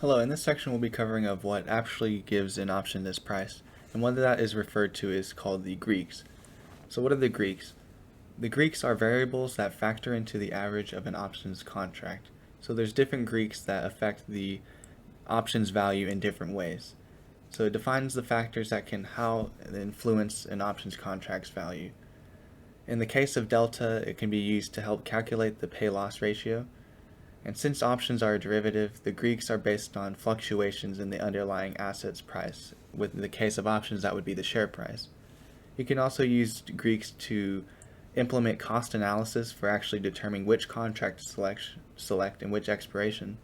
Hello, in this section we'll be covering of what actually gives an option this price, and what that is referred to is called the Greeks. So what are the Greeks? The Greeks are variables that factor into the average of an options contract. So there's different Greeks that affect the options value in different ways. So it defines the factors that can influence an options contract's value. In the case of delta, it can be used to help calculate the pay-loss ratio. And since options are a derivative, the Greeks are based on fluctuations in the underlying asset's price. With the case of options, that would be the share price. You can also use Greeks to implement cost analysis for actually determining which contract to select and which expiration.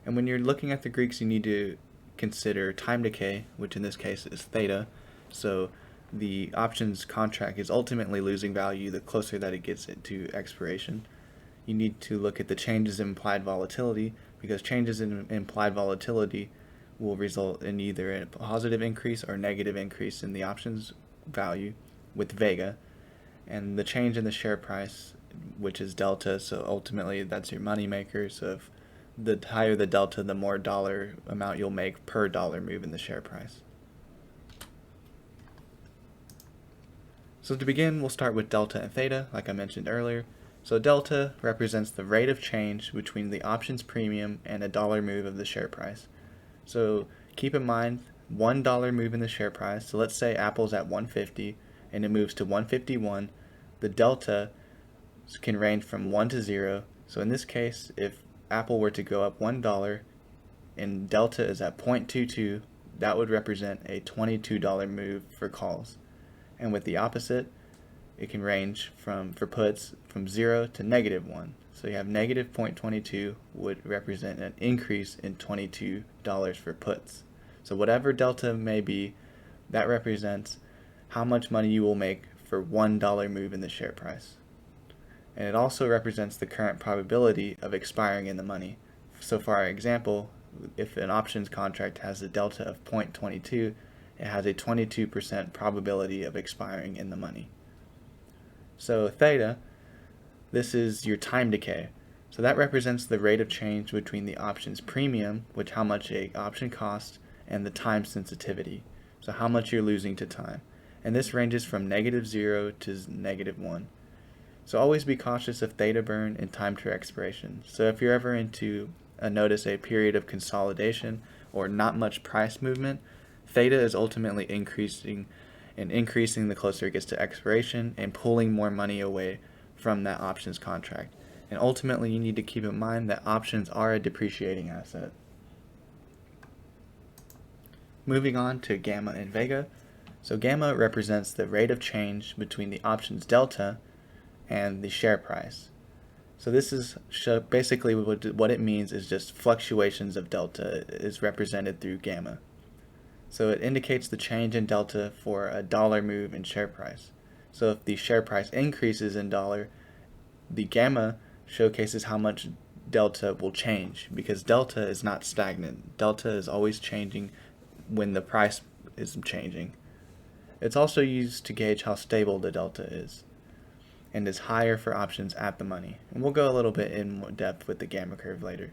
And when you're looking at the Greeks, you need to consider time decay, which in this case is theta. So the options contract is ultimately losing value the closer that it gets to expiration. You need to look at the changes in implied volatility, because changes in implied volatility will result in either a positive increase or negative increase in the options value with Vega, and the change in the share price, which is delta, so ultimately that's your money maker. So if the higher the delta, the more dollar amount you'll make per dollar move in the share price. So to begin, we'll start with delta and theta, like I mentioned earlier. So delta represents the rate of change between the options premium and a dollar move of the share price. So keep in mind, $1 move in the share price. So let's say Apple's at 150 and it moves to 151. The delta can range from 1 to 0. So in this case, if Apple were to go up $1 and delta is at 0.22, that would represent a $22 move for calls. And with the opposite, it can range for puts from 0 to -1. So you have negative 0.22 would represent an increase in $22 for puts. So whatever delta may be, that represents how much money you will make for $1 move in the share price. And it also represents the current probability of expiring in the money. So for our example, if an options contract has a delta of 0.22, it has a 22% probability of expiring in the money. So theta, this is your time decay. So that represents the rate of change between the options premium, which how much a option costs, and the time sensitivity. So how much you're losing to time. And this ranges from -0 to -1. So always be cautious of theta burn and time to expiration. So if you're ever notice a period of consolidation or not much price movement, theta is ultimately increasing the closer it gets to expiration and pulling more money away from that options contract. And ultimately, you need to keep in mind that options are a depreciating asset. Moving on to gamma and Vega. So gamma represents the rate of change between the options delta and the share price. So this is basically what it means is just fluctuations of delta is represented through gamma. So it indicates the change in delta for a dollar move in share price. So if the share price increases in dollar, the gamma showcases how much delta will change, because delta is not stagnant. Delta is always changing when the price is changing. It's also used to gauge how stable the delta is, and is higher for options at the money. And we'll go a little bit in more depth with the gamma curve later.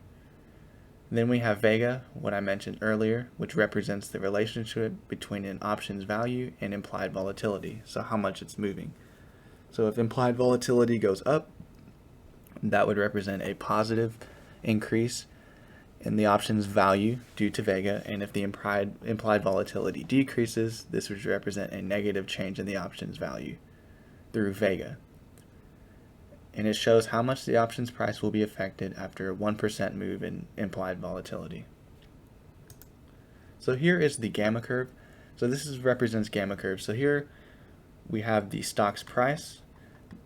Then we have Vega, what I mentioned earlier, which represents the relationship between an option's value and implied volatility, so how much it's moving. So if implied volatility goes up, that would represent a positive increase in the option's value due to Vega, and if the implied volatility decreases, this would represent a negative change in the option's value through Vega. And it shows how much the options price will be affected after a 1% move in implied volatility. So here is the gamma curve. So this represents gamma curve. So here we have the stock's price.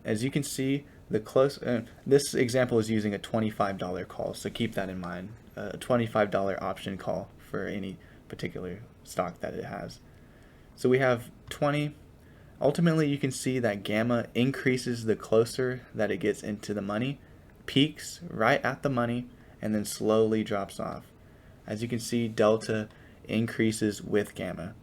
As you can see, this example is using a $25 call, so keep that in mind. A $25 option call for any particular stock that it has. So we have 20. Ultimately, you can see that gamma increases the closer that it gets into the money, peaks right at the money, and then slowly drops off. As you can see, delta increases with gamma.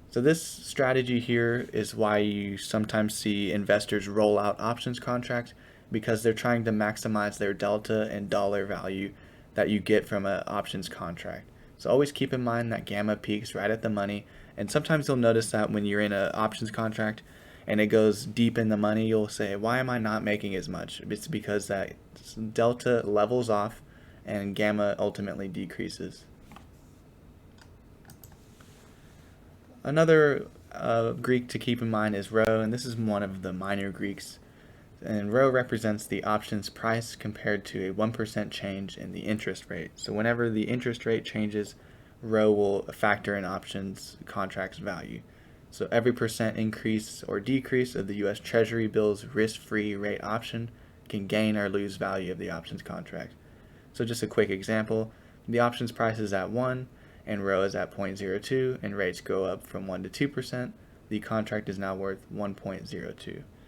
So this strategy here is why you sometimes see investors roll out options contracts, because they're trying to maximize their delta and dollar value that you get from an options contract. So always keep in mind that gamma peaks right at the money, and sometimes you'll notice that when you're in an options contract and it goes deep in the money, you'll say, why am I not making as much? It's because that delta levels off and gamma ultimately decreases. Another Greek to keep in mind is rho, and this is one of the minor Greeks. And rho represents the options price compared to a 1% change in the interest rate. So whenever the interest rate changes, rho will factor in options contract's value. So every percent increase or decrease of the U.S. Treasury bill's risk-free rate option can gain or lose value of the options contract. So just a quick example, the options price is at 1 and rho is at 0.02 and rates go up from 1 to 2%, the contract is now worth 1.02.